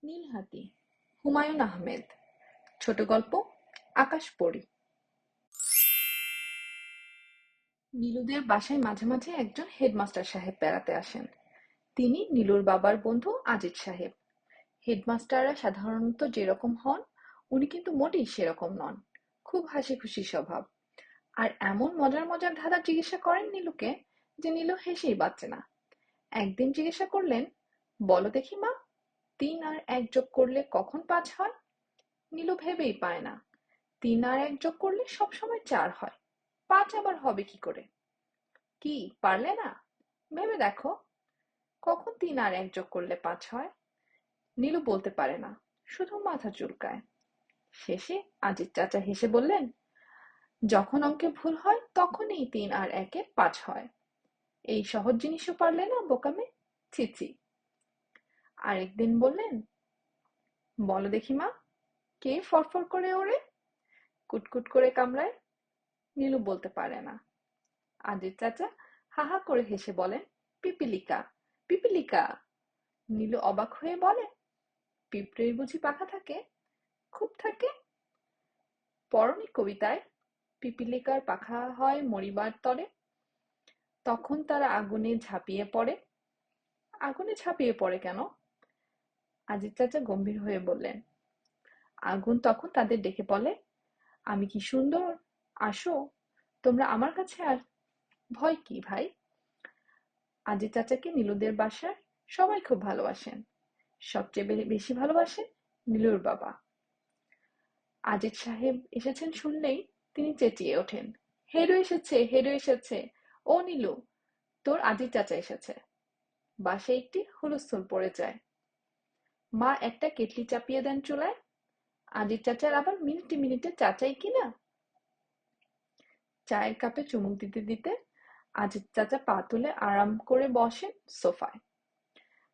নীলহাতি, হুমায়ুন আহমেদ। ছোট গল্প, আকাশপরী। নীলুদের বাসায় মাঝে মাঝে একজন হেডমাস্টার সাহেব বেড়াতে আসেন। তিনি নীলুর বাবার বন্ধু আজিজ সাহেব। হেডমাস্টাররা সাধারণত যেরকম হন, উনি কিন্তু মোটেই সেরকম নন। খুব হাসি খুশি স্বভাব। আর এমন মজার মজার ধাঁধা জিজ্ঞাসা করেন নীলুকে, যে নীলু হেসেই বাঁচে না। একদিন জিজ্ঞাসা করলেন, বলো দেখি মা, ৩ আর ১ যোগ করলে কখন ৫ হয়? নীলু ভেবেই পায় না। ৩ আর ১ যোগ করলে সবসময় ৪ হয়, ৫ আবার হবে কি করে? কি, পারলে না? ভেবে দেখো, কখন ৩ আর ১ যোগ করলে ৫ হয়? নীলু বলতে পারে না, শুধু মাথা চুলকায়। শেষে আজিজ চাচা হেসে বললেন, যখন অঙ্কে ভুল হয় তখনই ৩ আর ১-এ ৫ হয়। এই সহজ জিনিসও পারলে না বোকামে, ছি ছি। আরেকদিন বললেন, বলো দেখি মা, কে ফরফর করে ওড়ে, কুটকুট করে কামড়ায়? নীলু বলতে পারে না। আজিজ চাচা হা হা করে হেসে বলেন, পিপিলিকা, পিপিলিকা। নীলু অবাক হয়ে বলে, পিঁপড়ের বুঝি পাখা থাকে? খুব থাকে। পড়োনি কবিতায়, পিপিলিকার পাখা হয় মরিবার তরে, তখন তারা আগুনে ঝাঁপিয়ে পড়ে। আগুনে ঝাঁপিয়ে পড়ে কেন? আজিজ চাচা গম্ভীর হয়ে বললেন, আগুন তখন তাদের ডেকে বলে, আমি কি সুন্দর, আসো তোমরা আমার কাছে। আর ভয় কি ভাই? আজিজ চাচাকে নীলুদের বাসার সবাই খুব ভালোবাসেন। সবচেয়ে বেশি ভালোবাসেন নীলুর বাবা। আজিজ সাহেব এসেছেন শুনলেই তিনি চেঁচিয়ে ওঠেন, হেরো এসেছে, হেরো এসেছে। ও নীলু, তোর আজিজ চাচা এসেছে। বাসায় একটি হুলস্থুল পড়ে যায়। মা একটা কেটলি চাপিয়ে দেন চুলায়। আজিজ চাচার আবার মিনিটে মিনিটে চাচাই কিনা। চায়ের কাপে চুমুক দিতে দিতে আজিজ চাচা পা তুলে আরাম করে বসেন সোফায়।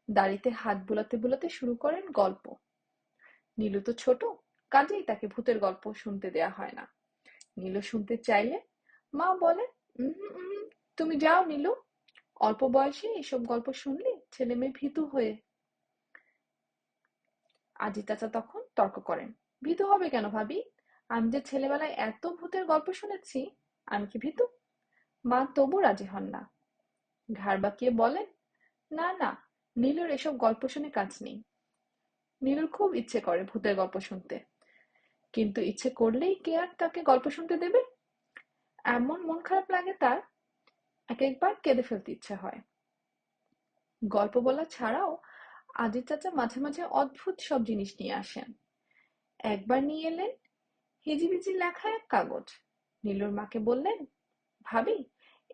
দাড়িতে হাত বুলাতে বুলাতে শুরু করেন গল্প। নীলু তো ছোট, কাজেই তাকে ভূতের গল্প শুনতে দেয়া হয় না। নীলু শুনতে চাইলে মা বলে, তুমি যাও নীলু, অল্প বয়সে এসব গল্প শুনলে ছেলে মেয়ে ভীতু হয়ে। আজি চাচা তখন তর্ক করেন, ভীতু হবে কেন ভাবি? আমি যে ছেলেবেলায় এত ভূতের গল্প শুনেছি, আমি কি ভীতু? মা তবু রাজি হন না। ঘাড় বাঁকিয়ে বলেন, না না, নীলুর এসব গল্প শুনে কাজ নেই। নীলুর খুব ইচ্ছে করে ভূতের গল্প শুনতে, কিন্তু ইচ্ছে করলেই কে আর তাকে গল্প শুনতে দেবে? এমন মন খারাপ লাগে তার, এক একবার কেঁদে ফেলতে ইচ্ছে হয়। গল্প বলা ছাড়াও আজিজ চাচা মাঝে মাঝে অদ্ভুত সব জিনিস নিয়ে আসেন। একবার নিয়ে এলেন হিজিবিজি লেখা এক কাগজ। নীলুর মাকে বললেন, ভাবি,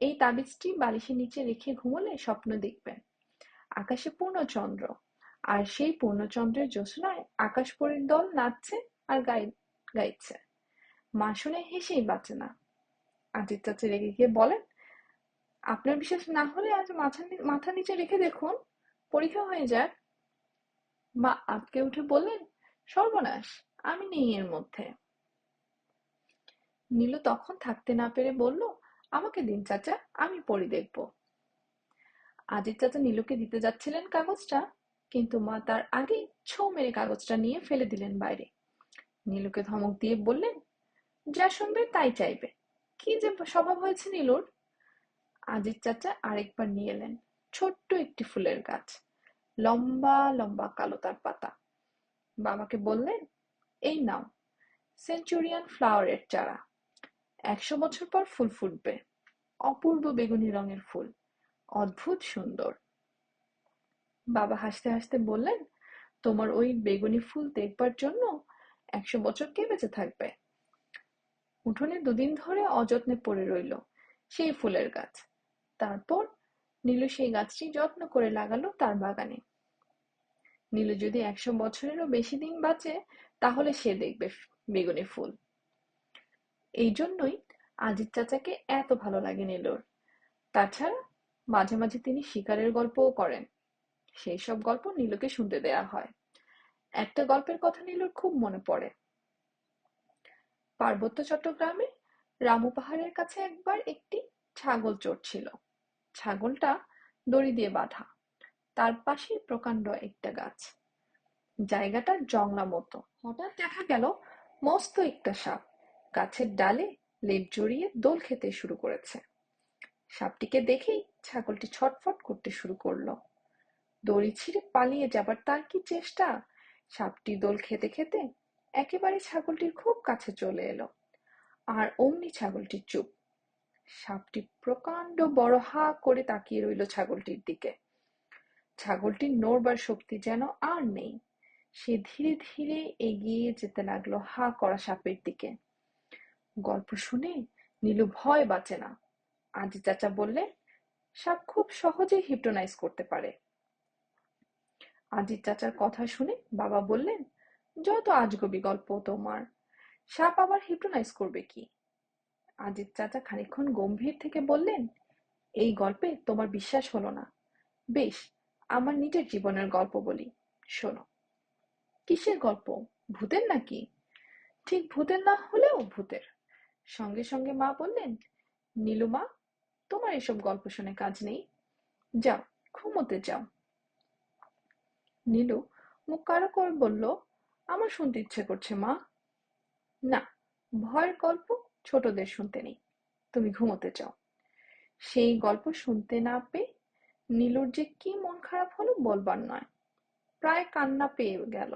এই তাবিজটি বালিশের নিচে রেখে ঘুমোলে স্বপ্ন দেখবেন আকাশে পূর্ণচন্দ্র, আর সেই পূর্ণচন্দ্রের জ্যোৎস্নায় আকাশপরীর দল নাচছে আর গাইছে। মা শুনে হেসেই বাঁচে না। আজিজ চাচা রেগে গিয়ে বলেন, আপনার বিশ্বাস না হলে আজ মাথা নিচে রেখে দেখুন, পরীক্ষা হয়ে যাক। মা আঁতকে উঠে বললেন, সর্বনাশ, আমি নেই এর মধ্যে। নীলু তখন থাকতে না পেরে বলল, আমাকে দিন চাচা, আমি পড়ে দেখব। আজিজ চাচা নীলুকে দিতে যাচ্ছিলেন কাগজটা, কিন্তু মা তার আগেই ছোঁ মেরে কাগজটা নিয়ে ফেলে দিলেন বাইরে। নীলুকে ধমক দিয়ে বললেন, যা শুনবে তাই চাইবে। কি যে স্বভাব হয়েছে নীলুর। আজিজ চাচা আরেকবার নিয়ে এলেন ছোট্ট একটি ফুলের গাছ, লম্বা লম্বা কালো তার পাতা। বাবাকে বললেন, এই নাও, সেঞ্চুরিয়ান ফ্লাওয়ারের চারা। ১০০ বছর পর ফুল ফুটবে, অপূর্ব বেগুনি রঙের ফুল, অদ্ভুত সুন্দর। বাবা হাসতে হাসতে বললেন, তোমার ওই বেগুনি ফুল দেখবার জন্য ১০০ বছর কে বেঁচে থাকবে? উঠোনে দুদিন ধরে অযত্নে পড়ে রইল সেই ফুলের গাছ। তারপর নীলু সেই গাছটি যত্ন করে লাগালো তার বাগানে। নীলু যদি ১০০ বছরেরও বেশি দিন বাঁচে, তাহলে সে দেখবে বেগুনি ফুল। এই জন্যই আজিজ চাচাকে এত ভালো লাগে নীলুর। তাছাড়া মাঝে মাঝে তিনি শিকারের গল্পও করেন। সেই সব গল্প নীলুকে শুনতে দেয়া হয়। একটা গল্পের কথা নীলুর খুব মনে পড়ে। পার্বত্য চট্টগ্রামে রামু পাহাড়ের কাছে একবার একটি ছাগল চড়ছিল। ছাগলটা দড়ি দিয়ে বাঁধা, তার পাশেই প্রকাণ্ড একটা গাছ। জায়গাটা জংলা মতো। হঠাৎ দেখা গেল মস্ত একটা সাপ গাছের ডালে লেজ জড়িয়ে দোল খেতে শুরু করেছে। সাপটিকে দেখেই ছাগলটি ছটফট করতে শুরু করলো। দড়ি ছিঁড়ে পালিয়ে যাবার তার কি চেষ্টা! সাপটি দোল খেতে খেতে একেবারে ছাগলটির খুব কাছে চলে এলো, আর অমনি ছাগলটি চুপ। সাপটি প্রকাণ্ড বড় হা করে তাকিয়ে রইল ছাগলটির দিকে। ছাগলটির নড়বার শক্তি যেন আর নেই। সে ধীরে ধীরে এগিয়ে যেতে লাগলো হা করা সাপের দিকে। গল্প শুনে নীলু ভয় বাঁচে না। আজি চাচা বললেন, সাপ খুব সহজেই হিপনোটাইজ করতে পারে। আজির চাচার কথা শুনে বাবা বললেন, যত আজগুবি গল্প তোমার, সাপ আবার হিপনোটাইজ করবে কি? আজির চাচা খানিকক্ষণ গম্ভীর থেকে বললেন, এই গল্পে তোমার বিশ্বাস হলো না? বেশ, আমার নিজের জীবনের গল্প বলি, শোনো। কিসের গল্প? ভূতের নাকি? ঠিক ভূতের না হলেও ভূতের। সঙ্গে সঙ্গে মা বললেন, নীলুমা, তোমার এসব গল্প শুনে কাজ নেই, যাও ঘুমোতে যাও। নীলু মুখ কালো করে বলল, আমার শুনতে ইচ্ছে করছে মা। না, ভয়ের গল্প ছোটদের শুনতে নেই, তুমি ঘুমোতে যাও। সেই গল্প শুনতে না পেয়ে নীলুর যে কি মন খারাপ হলো বলবার নয়, প্রায় কান্না পেয়ে গেল।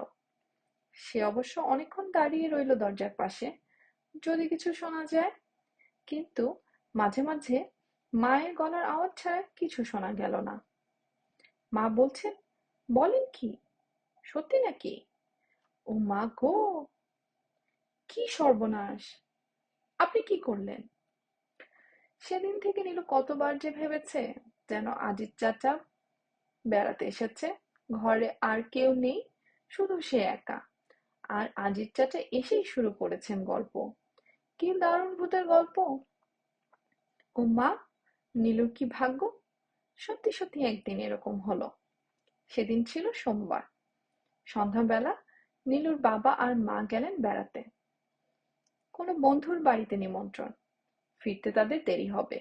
সে অবশ্য অনেকক্ষণ দাঁড়িয়ে রইল দরজার পাশে, যদি কিছু শোনা যায়। কিন্তু মাঝে মাঝে মায়ের গলার আওয়াজ ছাড়া কিছু শোনা গেল না। মা বলছেন, বলেন কি, সত্যি নাকি? ও মা গো, কি সর্বনাশ! আপনি কি করলেন? সেদিন থেকে নীলু কতবার যে ভেবেছে যেন আজিজ চাচা বেড়াতে এসেছে, ঘরে আর কেউ নেই, শুধু সে একা। আর আজিজ চাচা এসেই শুরু করেছেন গল্প। কি দারুণ ভূতের গল্প! ও মা, নীলুর কি ভাগ্য! সত্যি সত্যি একদিন এরকম হলো। সেদিন ছিল সোমবার। সন্ধ্যাবেলা নীলুর বাবা আর মা গেলেন বেড়াতে। কোনো বন্ধুর বাড়িতে নিমন্ত্রণ, ফিরতে তাদের দেরি হবে।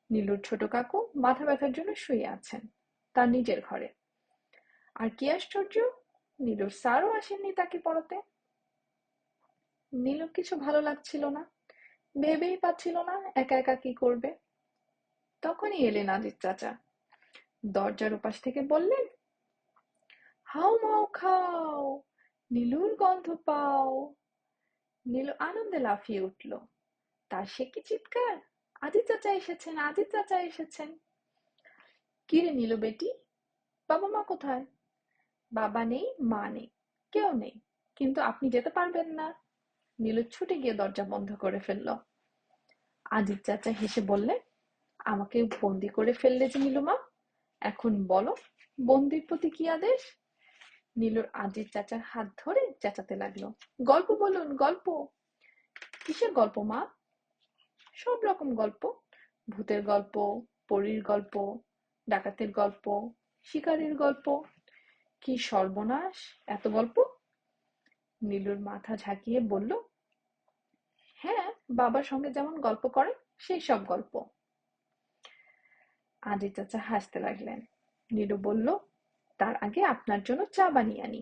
নীলুর ছোট কাকু মাথা ব্যথার জন্য শুয়ে আছেন তার নিজের ঘরে। আর কি আশ্চর্য, নীলুর স্যারও আসেননি তাকে পড়াতে। নীলুর কিছু ভালো লাগছিল না, ভেবেই পাচ্ছিল না একা একা কি করবে। তখনই এলেন আজিজ চাচা। দরজার ওপাশ থেকে বললেন, হাউ মাউ খাও, নীলুর গন্ধ পাও। নীলু আনন্দে লাফিয়ে উঠল। তার সে কি চিৎকার, আজিজ চাচা এসেছেন, আজিজ চাচা এসেছেন। কি রে নীলু বেটি, বাবা মা কোথায়? বাবা নেই, মা নেই, কেউ নেই, কিন্তু আপনি যেতে পারবেন না। নীলু ছুটে গিয়ে দরজা বন্ধ করে ফেলল। আজিজ চাচা হেসে বললেন, আমাকে বন্দি করে ফেললে যে নীলুমা, এখন বলো বন্দির প্রতি কি আদেশ? নীলুর আজিজ চাচার হাত ধরে চেঁচাতে লাগলো, গল্প বলুন, গল্প। কিসের গল্প মা? সব রকম গল্প, ভূতের গল্প, পরীর গল্প, ডাকাতের গল্প, শিকারীর গল্প। কি সর্বনাশ, এত গল্প! নীলুর মাথা ঝাঁকিয়ে বলল, হ্যাঁ, বাবার সঙ্গে যেমন গল্প করে সেই সব গল্প। আজি চাচা হাসতে লাগলেন। নীলু বলল, তার আগে আপনার জন্য চা বানিয়ে আনি।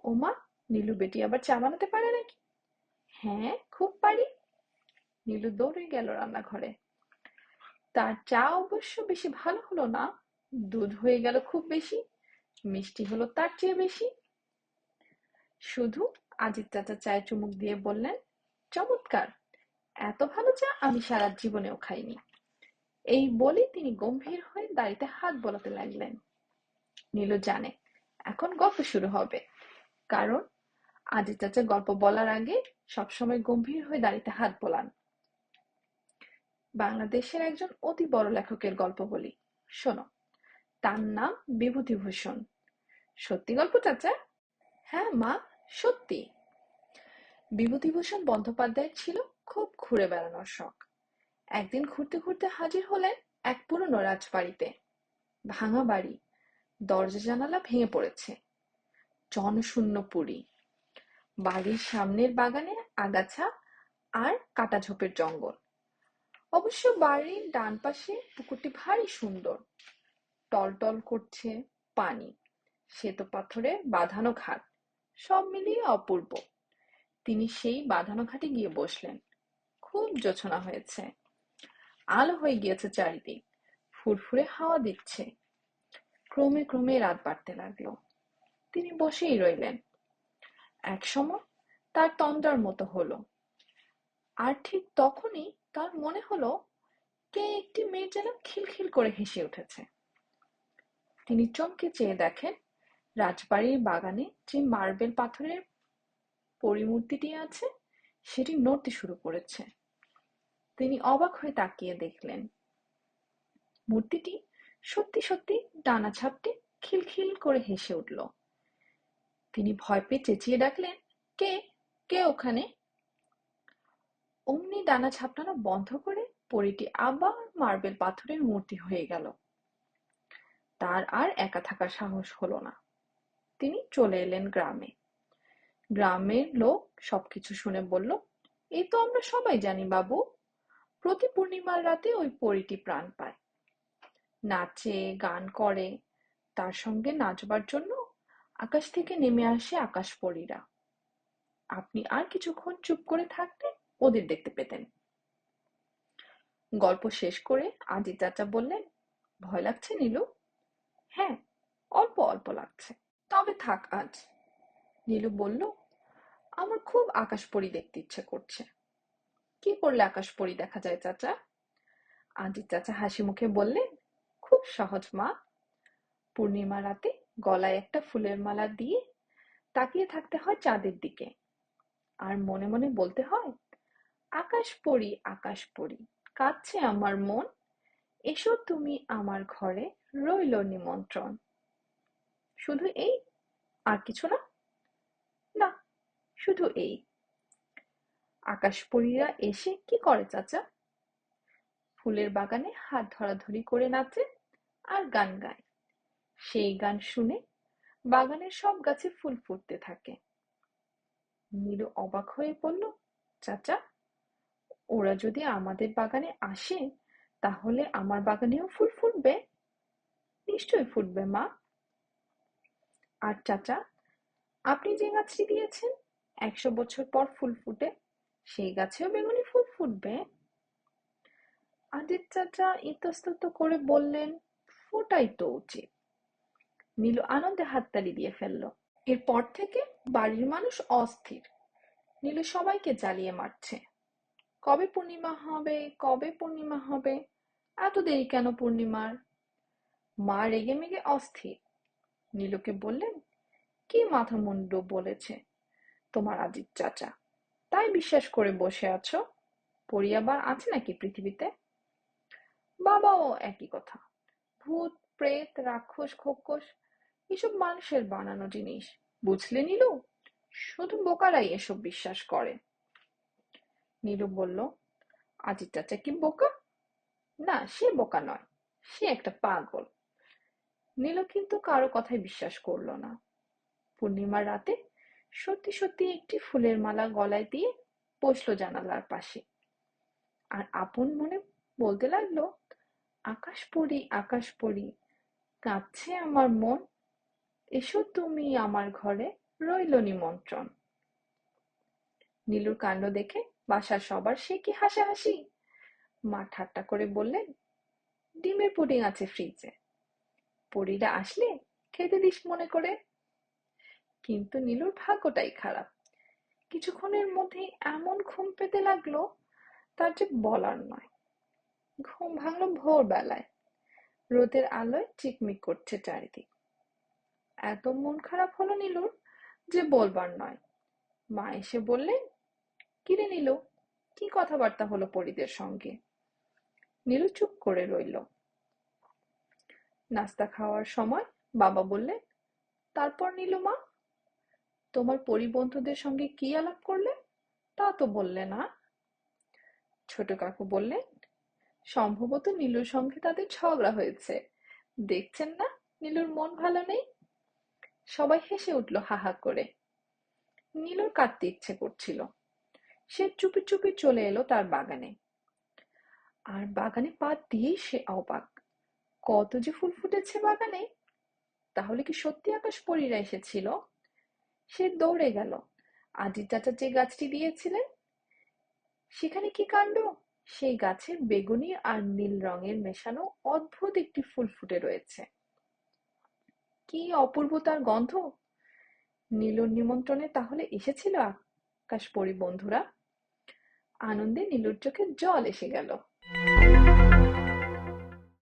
ওমা, নীলু বেটি আবার চা বানাতে পারে নাকি? হ্যাঁ, খুব পারি। নীলু দৌড়ে গেল রান্নাঘরে। তার চা অবশ্য বেশি ভালো হলো না, দুধ হয়ে গেল খুব বেশি, মিষ্টি হলো তার চেয়ে বেশি। শুধু আজিজ চাচা চায়ে চুমুক দিয়ে বললেন, চমৎকার, এত ভালো চা আমি সারা জীবনেও খাইনি। এই বলে তিনি গম্ভীর হয়ে দাড়িতে হাত বোলাতে লাগলেন। নীলু জানে এখন গল্প শুরু হবে, কারণ আজিজ চাচা গল্প বলার আগে সবসময় গম্ভীর হয়ে দাড়িতে হাত বোলান। বাংলাদেশের একজন অতি বড় লেখকের গল্প বলি, শোনো। তার নাম বিভূতিভূষণ। সত্যি গল্প চাচা? হ্যাঁ মা, সত্যি। বিভূতিভূষণ বন্দ্যোপাধ্যায়ের ছিল খুব ঘুরে বেড়ানোর শখ। একদিন ঘুরতে ঘুরতে হাজির হলেন এক পুরনো রাজবাড়িতে। ভাঙা বাড়ি, দরজা জানালা ভেঙে পড়েছে, জনশূন্য পুরী। বাড়ির সামনের বাগানে আগাছা আর কাটাঝোপের জঙ্গল। অবশ্য বাড়ির ডান পাশে পুকুরটি ভারী সুন্দর, টলটল করছে পানি, শ্বেতপাথরে বাঁধানো ঘাট, সব মিলিয়ে অপূর্ব। তিনি সেই বাঁধানো ঘাটে গিয়ে বসলেন। খুব জোছনা হয়েছে, আলো হয়ে গিয়েছে চারিদিক, ফুরফুরে হাওয়া দিচ্ছে। ক্রমে ক্রমে রাত বাড়তে লাগলো। তিনি বসেই রইলেন। একসময় তার তন্দ্রার মতো হলো। আর ঠিক তখনই তার মনে হলো কে একটি মেয়ে যেন খিলখিল করে হেসে উঠেছে। তিনি চমকে চেয়ে দেখেন রাজবাড়ির বাগানে যে মার্বেল পাথরের পরিমূর্তিটি আছে সেটি নড়তে শুরু করেছে। তিনি অবাক হয়ে তাকিয়ে দেখলেন মূর্তিটি সত্যি সত্যি ডানা ঝাপটে খিলখিল করে হেসে উঠল। তিনি ভয় পেয়ে চেঁচিয়ে ডাকলেন, কে কে ওখানে? অমনি ডানা ঝাপটানো বন্ধ করে পরীটি আবার মার্বেল পাথরের মূর্তি হয়ে গেল। তার আর একা থাকার সাহস হলো না। তিনি চলে এলেন গ্রামে। গ্রামের লোক সবকিছু শুনে বলল, এই তো আমরা সবাই জানি বাবু, প্রতি পূর্ণিমার রাতে ওই পরীটি প্রাণ পায়, নাচে গান করে, তার সঙ্গে নাচবার জন্য আকাশ থেকে নেমে আসে আকাশপরীরা। আপনি আর কিছুক্ষণ চুপ করে থাকলে ওদের দেখতে পেতেন। গল্প শেষ করে আজি চাচা বললেন, ভয় লাগছে নীলু? হ্যাঁ, অল্প অল্প লাগছে। তবে থাক আজ। নীলু বলল, আমার খুব আকাশপরী দেখতে ইচ্ছে করছে। কি করলে আকাশপরী দেখা যায় চাচা? আজি চাচা হাসি মুখে বললেন, খুব সহজ মা। পূর্ণিমা রাতে গলায় একটা ফুলের মালা দিয়ে তাকিয়ে থাকতে হয় চাঁদের দিকে, আর মনে মনে বলতে হয়, আকাশপরী আকাশপরী, কাঁদছে আমার মন, এসো তুমি আমার ঘরে, রইল নিমন্ত্রণ। শুধু এই? আর কিছু না? না, শুধু এই। আকাশপরীরা এসে কি করে চাচা? ফুলের বাগানে হাত ধরাধরি করে নাচে আর গান গায়। সেই গান শুনে বাগানের সব গাছে ফুল ফুটতে থাকে। নীলু অবাক হয়ে বলল, চাচা, ওরা যদি আমাদের বাগানে আসে তাহলে আমার বাগানেও ফুল ফুটবে? নিশ্চয়ই ফুটবে মা। আর চাচা, আপনি যে গাছটি দিয়েছেন 100 বছর পর ফুল ফুটে, সেই গাছেও বেগুনি ফুল ফুটবে? আদিত চাচা ইতস্তত করে বললেন, ফোটাই তো উচিত। নীলু আনন্দে হাততালি দিয়ে ফেলল। এরপর থেকে বাড়ির মানুষ অস্থির। নীলু সবাইকে জ্বালিয়ে মারছে। কবে পূর্ণিমা হবে, কবে পূর্ণিমা হবে, এত দেরি কেন পূর্ণিমার? মা রেগে মেগে অস্থির। নীলুকে বললেন, কি মাথা মুন্ডু বলেছে তোমার আজিত চাচা, তাই বিশ্বাস করে বসে আছো? পরী আবার আছে নাকি পৃথিবীতে? বাবাও একই কথা। ভূত প্রেত রাক্ষস খোকস এসব মানুষের বানানো জিনিস, বুঝলে নীলু? শুধু বোকারাই এসব বিশ্বাস করে। নীলু বলল, আজিত চাচা কি বোকা? না, সে বোকা নয়, সে একটা পাগল। নীলু কিন্তু কারো কথাই বিশ্বাস করলো না। পূর্ণিমার রাতে সত্যি সত্যি একটি ফুলের মালা গলায় দিয়ে বসলো জানালার পাশে, আর আপন মনে বলতে লাগলো, আকাশ পড়ি, কাঁদছে আমার মন, এসো তুমি আমার ঘরে, রইল নিমন্ত্রণ। নীলুর কাণ্ড দেখে বাসার সবার সে কি হাসাহাসি। মা ঠাট্টা করে বললেন, ডিমের পুডিং আছে ফ্রিজে, পরীরা আসলে খেতে দিস মনে করে। কিন্তু নীলুর ভাগ্যটাই খারাপ। কিছুক্ষণের মধ্যেই এমন ঘুম পেতে লাগলো তার যে বলার নয়। ঘুম ভাঙলো ভোরবেলায়। রোদের আলোয় চিকমিক করছে চারিদিক। এত মন খারাপ হলো নীলুর যে বলবার নয়। মা এসে বললেন, কিরে নীলু, কি কথাবার্তা হলো পরীদের সঙ্গে? নীলু চুপ করে রইল। নাস্তা খাওয়ার সময় বাবা বললেন, তারপর নীলু মা, তোমার পরী বন্ধুদের সঙ্গে কি আলাপ করলে, তা তো বললে না? ছোট কাকু বললেন, সম্ভবত নীলুর সঙ্গে তাদের ঝগড়া হয়েছে, দেখছেন না নীলুর মন ভালো নেই। সবাই হেসে উঠল হা হা করে। নীলুর কাঁদতে ইচ্ছে করছিল। সে চুপি চুপি চলে এলো তার বাগানে। আর বাগানে পা দিয়েই সে অবাক, কত যে ফুল ফুটেছে বাগানে। তাহলে কি সত্যি আকাশপরীরা এসেছিল? সে দৌড়ে গেল। আজিজ চাচা যে গাছটি দিয়েছিলেন, সেখানে কি কাণ্ড! সেই গাছে বেগুনি আর নীল রঙের মেশানো অদ্ভুত একটি ফুল ফুটে রয়েছে। কি অপূর্ব তার গন্ধ! নীলুর নিমন্ত্রণে তাহলে এসেছিল আকাশপরী বন্ধুরা! আনন্দে নীলুর চোখে জল এসে গেল।